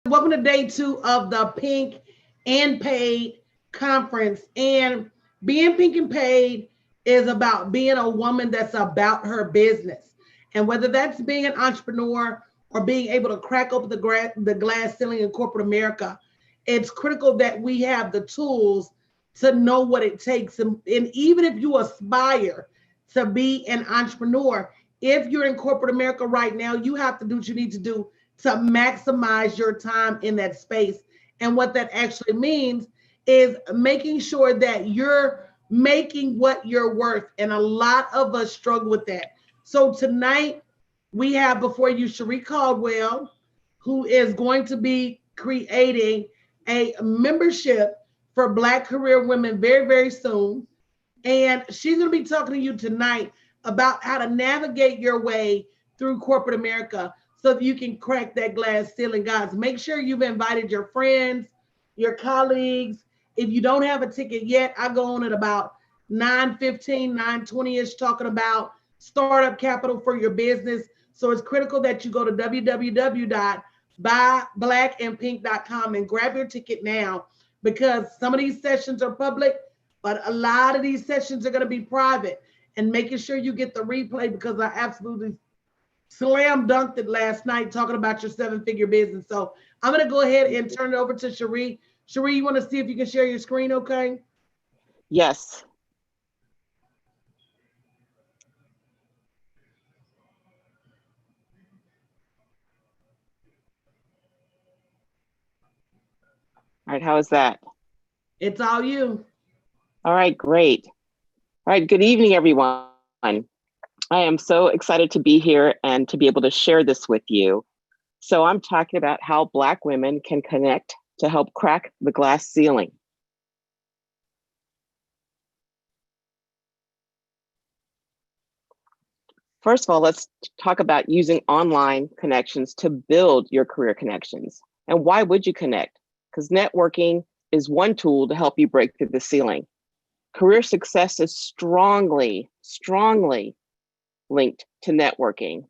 Welcome to day 2 of the Pink and Paid conference. And being pink and paid is about being a woman that's about her business. And whether that's being an entrepreneur or being able to crack open the glass ceiling in corporate America, it's critical that we have the tools to know what it takes. And even if you aspire to be an entrepreneur, if you're in corporate America right now, you have to do what you need to do to maximize your time in that space. And what that actually means is making sure that you're making what you're worth. And a lot of us struggle with that. So tonight, we have before you Cherie Caldwell, who is going to be creating a membership for Black career women very, very soon. And she's going to be talking to you tonight about how to navigate your way through corporate America so that you can crack that glass ceiling. Guys, make sure you've invited your friends, your colleagues. If you don't have a ticket yet, I go on at about 9:15, 9:20ish talking about startup capital for your business. So it's critical that you go to www.buyblackandpink.com and grab your ticket now because some of these sessions are public, but a lot of these sessions are going to be private. And making sure you get the replay because I absolutely slam dunked it last night talking about your 7-figure business. So I'm going to go ahead and turn it over to Cherie. Cherie, you want to see if you can share your screen, okay? Yes. All right, how is that? It's all you. All right, great. All right, good evening, everyone. I am so excited to be here and to be able to share this with you. So I'm talking about how Black women can connect to help crack the glass ceiling. First of all, let's talk about using online connections to build your career connections. And why would you connect? Because networking is one tool to help you break through the ceiling. Career success is strongly linked to networking.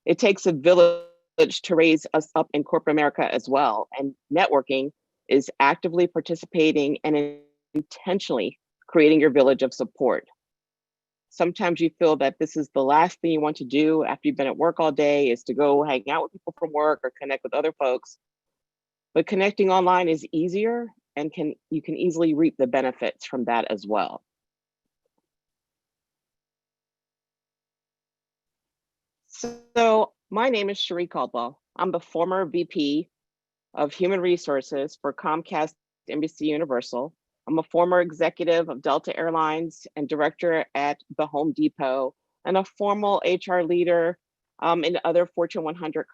It takes a village to raise us up in corporate America as well. And networking is actively participating and intentionally creating your village of support. Sometimes you feel that this is the last thing you want to do after you've been at work all day is to go hang out with people from work or connect with other folks. But connecting online is easier and you can easily reap the benefits from that as well. So my name is Cherie Caldwell. I'm the former VP of Human Resources for Comcast NBC Universal. I'm a former executive of Delta Airlines and director at the Home Depot and a formal HR leader in other Fortune 100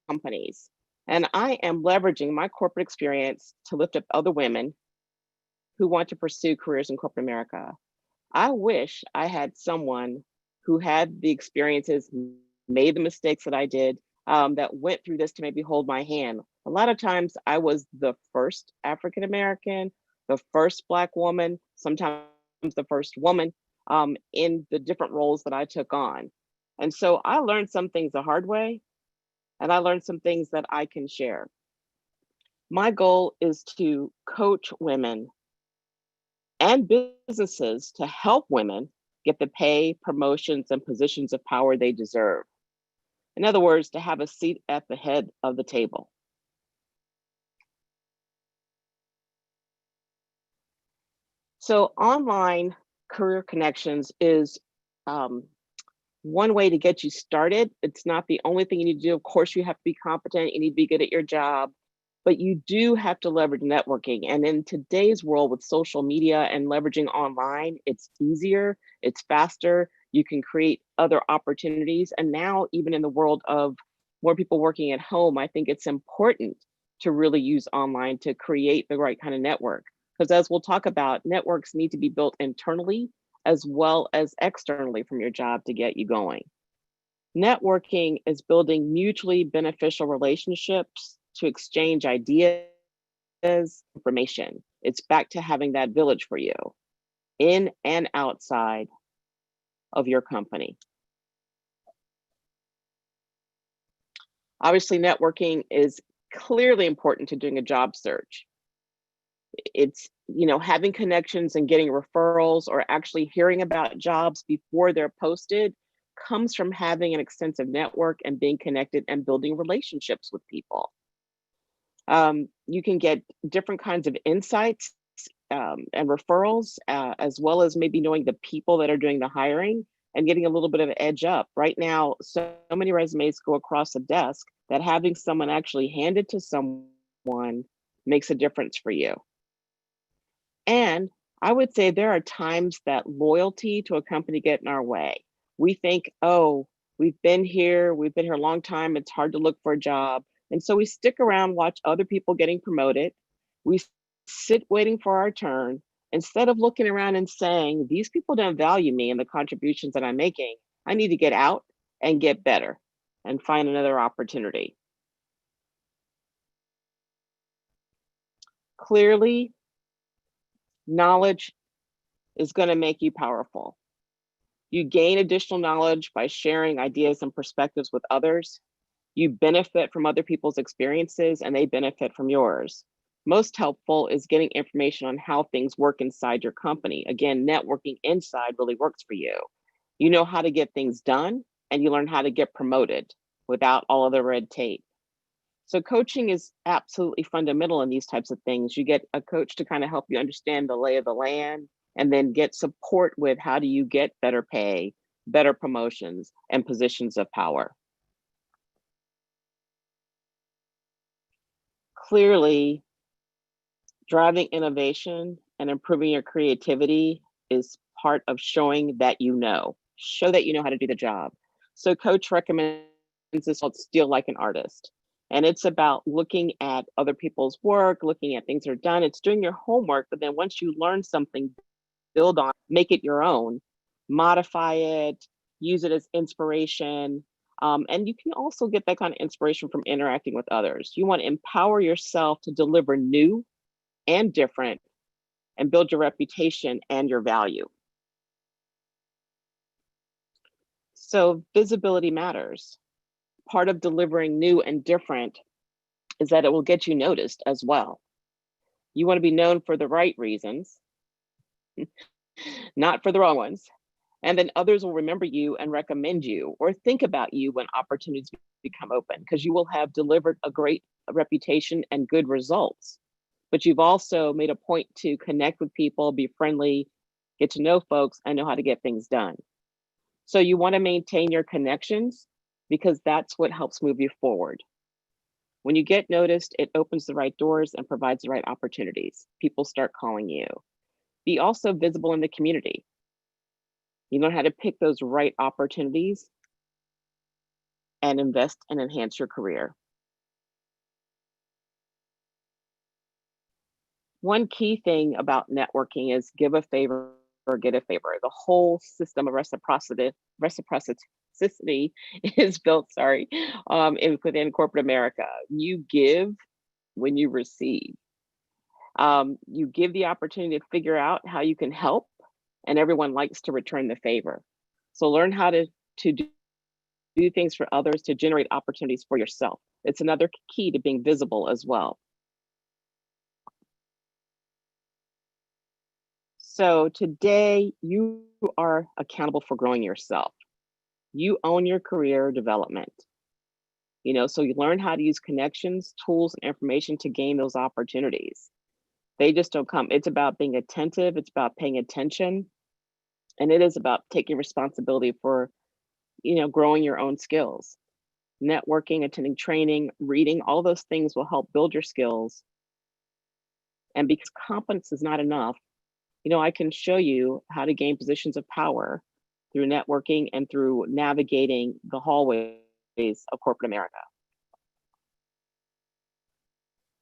companies. And I am leveraging my corporate experience to lift up other women who want to pursue careers in corporate America. I wish I had someone who had the experiences, made the mistakes that I did, that went through this to maybe hold my hand. A lot of times I was the first African American, the first Black woman, sometimes the first woman in the different roles that I took on. And so I learned some things the hard way, and I learned some things that I can share. My goal is to coach women and businesses to help women get the pay, promotions, and positions of power they deserve. In other words, to have a seat at the head of the table. So online career connections is one way to get you started. It's not the only thing you need to do. Of course, you have to be competent, you need to be good at your job, but you do have to leverage networking. And in today's world with social media and leveraging online, it's easier, it's faster, you can create other opportunities. And now, even in the world of more people working at home, I think it's important to really use online to create the right kind of network. Because as we'll talk about, networks need to be built internally as well as externally from your job to get you going. Networking is building mutually beneficial relationships to exchange ideas, information. It's back to having that village for you in and outside of your company. Obviously, networking is clearly important to doing a job search. It's, having connections and getting referrals or actually hearing about jobs before they're posted comes from having an extensive network and being connected and building relationships with people. You can get different kinds of insights and referrals, as well as maybe knowing the people that are doing the hiring and getting a little bit of an edge up. Right now, so many resumes go across the desk that having someone actually hand it to someone makes a difference for you. And I would say there are times that loyalty to a company get in our way. We think, oh, we've been here a long time, it's hard to look for a job. And so we stick around, watch other people getting promoted. We sit waiting for our turn instead of looking around and saying, these people don't value me and the contributions that I'm making. I need to get out and get better and find another opportunity. Clearly, knowledge is going to make you powerful. You gain additional knowledge by sharing ideas and perspectives with others. You benefit from other people's experiences and they benefit from yours. Most helpful is getting information on how things work inside your company. Again, networking inside really works for you. You know how to get things done and you learn how to get promoted without all of the red tape. So coaching is absolutely fundamental in these types of things. You get a coach to kind of help you understand the lay of the land and then get support with how do you get better pay, better promotions, and positions of power. Clearly, driving innovation and improving your creativity is part of showing that show that you know how to do the job. So coach recommends this called Steal Like an Artist. And it's about looking at other people's work, looking at things that are done. It's doing your homework, but then once you learn something, build on, make it your own, modify it, use it as inspiration. And you can also get that kind of inspiration from interacting with others. You want to empower yourself to deliver new and different and build your reputation and your value. So visibility matters. Part of delivering new and different is that it will get you noticed as well. You want to be known for the right reasons, not for the wrong ones. And then others will remember you and recommend you or think about you when opportunities become open, because you will have delivered a great reputation and good results. But you've also made a point to connect with people, be friendly, get to know folks, and know how to get things done. So you want to maintain your connections because that's what helps move you forward. When you get noticed, it opens the right doors and provides the right opportunities. People start calling you. Be also visible in the community. You know how to pick those right opportunities and invest and enhance your career. One key thing about networking is give a favor or get a favor. The whole system of reciprocity is built, within corporate America. You give when you receive. You give the opportunity to figure out how you can help, and everyone likes to return the favor. So learn how to do things for others to generate opportunities for yourself. It's another key to being visible as well. So today you are accountable for growing yourself. You own your career development. So you learn how to use connections, tools, and information to gain those opportunities. They just don't come. It's about being attentive. It's about paying attention. And it is about taking responsibility for, growing your own skills. Networking, attending training, reading, all those things will help build your skills. And because competence is not enough, I can show you how to gain positions of power through networking and through navigating the hallways of corporate America.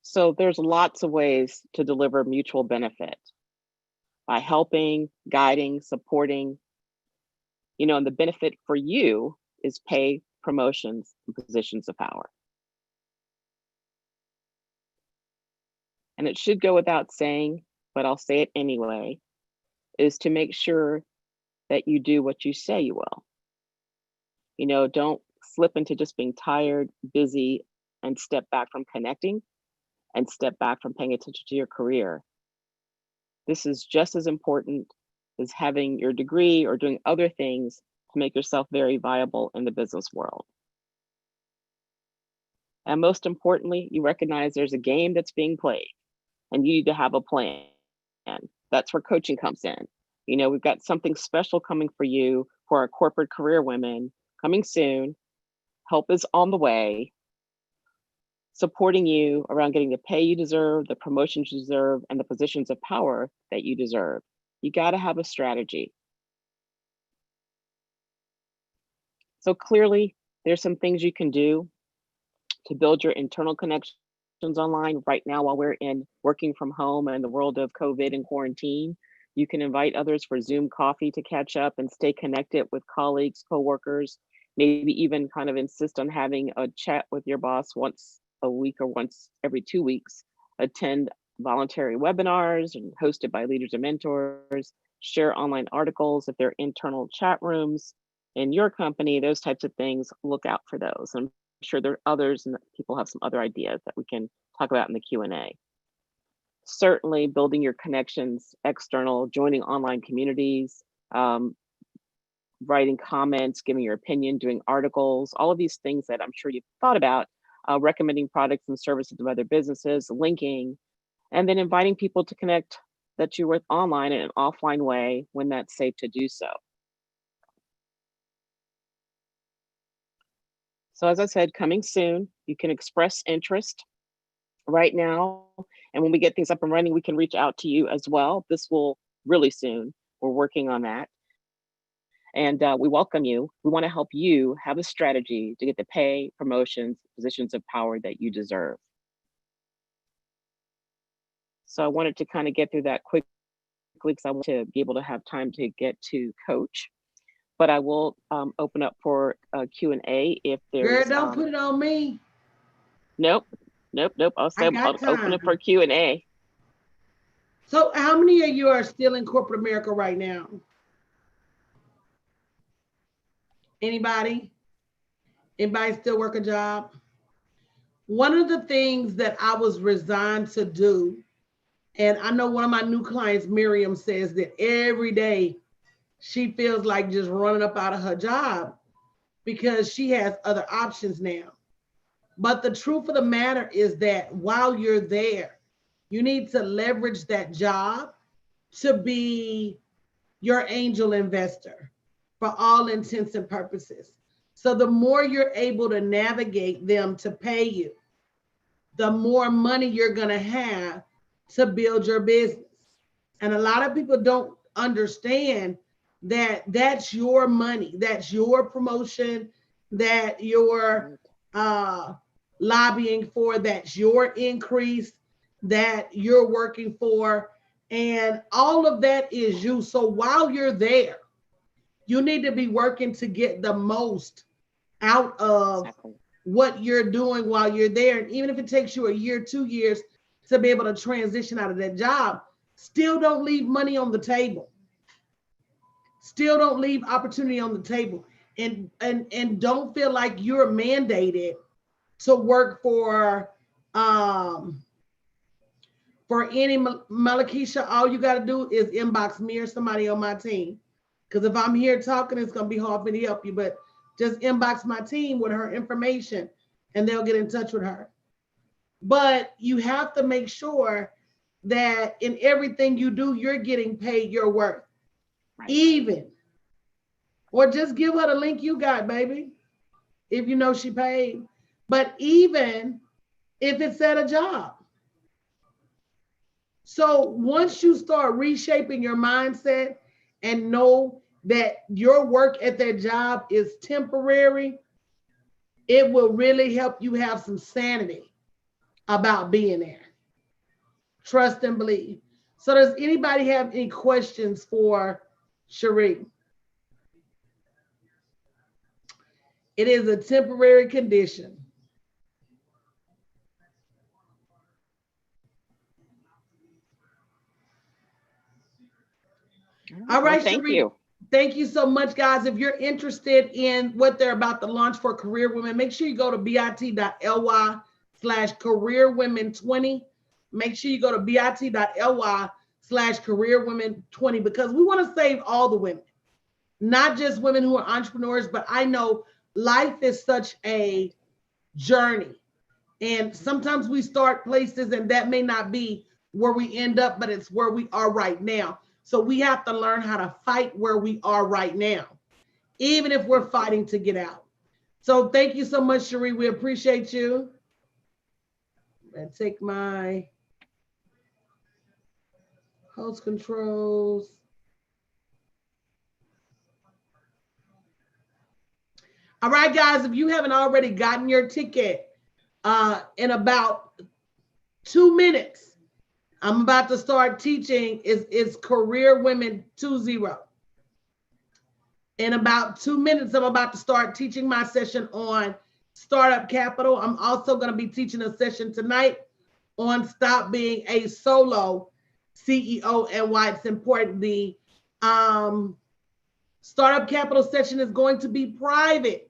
So there's lots of ways to deliver mutual benefit by helping, guiding, supporting, and the benefit for you is pay, promotions, and positions of power. And it should go without saying, but I'll say it anyway, is to make sure that you do what you say you will. Don't slip into just being tired, busy, and step back from connecting and step back from paying attention to your career. This is just as important as having your degree or doing other things to make yourself very viable in the business world. And most importantly, you recognize there's a game that's being played and you need to have a plan. That's where coaching comes in. You know, we've got something special coming for you for our corporate career women coming soon. Help is on the way, supporting you around getting the pay you deserve, the promotions you deserve, and the positions of power that you deserve. You got to have a strategy. So clearly, there's some things you can do to build your internal connections online right now while we're in working from home and the world of COVID and quarantine. You can invite others for Zoom coffee to catch up and stay connected with colleagues, coworkers, maybe even kind of insist on having a chat with your boss once a week or once every 2 weeks. Attend voluntary webinars and hosted by leaders and mentors, share online articles if they're internal chat rooms in your company, those types of things. Look out for those. I'm sure there are others and people have some other ideas that we can talk about in the Q&A. Certainly building your connections external, joining online communities, writing comments, giving your opinion, doing articles, all of these things that I'm sure you've thought about, recommending products and services to other businesses, linking, and then inviting people to connect that you're with online in an offline way when that's safe to do so. So as I said, coming soon, you can express interest right now. And when we get things up and running, we can reach out to you as well. This will really soon. We're working on that. And we welcome you. We want to help you have a strategy to get the pay, promotions, positions of power that you deserve. So I wanted to kind of get through that quickly because I want to be able to have time to get to coach. But I will open up for Q&A if there's. Girl, don't put it on me. Nope. I'll open it for Q&A. So how many of you are still in corporate America right now? Anybody? Anybody still work a job? One of the things that I was resigned to do, and I know one of my new clients, Miriam, says that every day she feels like just running up out of her job because she has other options now. But the truth of the matter is that while you're there, you need to leverage that job to be your angel investor for all intents and purposes. So the more you're able to navigate them to pay you, the more money you're going to have to build your business. And a lot of people don't understand that that's your money, that's your promotion, that you're lobbying for, that's your increase that you're working for. And all of that is you. So while you're there, you need to be working to get the most out of what you're doing while you're there. And even if it takes you a year, 2 years to be able to transition out of that job, still don't leave money on the table. Still don't leave opportunity on the table. And don't feel like you're mandated to work for any Malakisha. All you got to do is inbox me or somebody on my team. Because if I'm here talking, it's going to be hard for me to help you. But just inbox my team with her information and they'll get in touch with her. But you have to make sure that in everything you do, you're getting paid your worth. Right. Even. Or just give her the link you got, baby, if you know she paid. But even if it's at a job. So once you start reshaping your mindset and know that your work at that job is temporary, it will really help you have some sanity about being there. Trust and believe. So does anybody have any questions for Cherie? It is a temporary condition. All right, well, thank you. Thank you so much, guys. If you're interested in what they're about to launch for career women, make sure you go to bit.lybeautybank2020. bit.ly/careerwomen20. Make sure you go to bit.ly/careerwomen20 because we want to save all the women, not just women who are entrepreneurs, but I know life is such a journey. And sometimes we start places and that may not be where we end up, but it's where we are right now. So we have to learn how to fight where we are right now, even if we're fighting to get out. So thank you so much, Cherie. We appreciate you. And take my host controls. All right, guys, if you haven't already gotten your ticket, in about 2 minutes, I'm about to start teaching is Career Women 20. In about 2 minutes, I'm about to start teaching my session on startup capital. I'm also going to be teaching a session tonight on stop being a solo CEO and why it's important. The startup capital session is going to be private.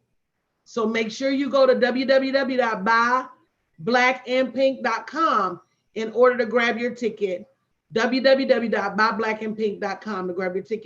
So make sure you go to www.buyblackandpink.com in order to grab your ticket. www.buyblackandpink.com to grab your ticket.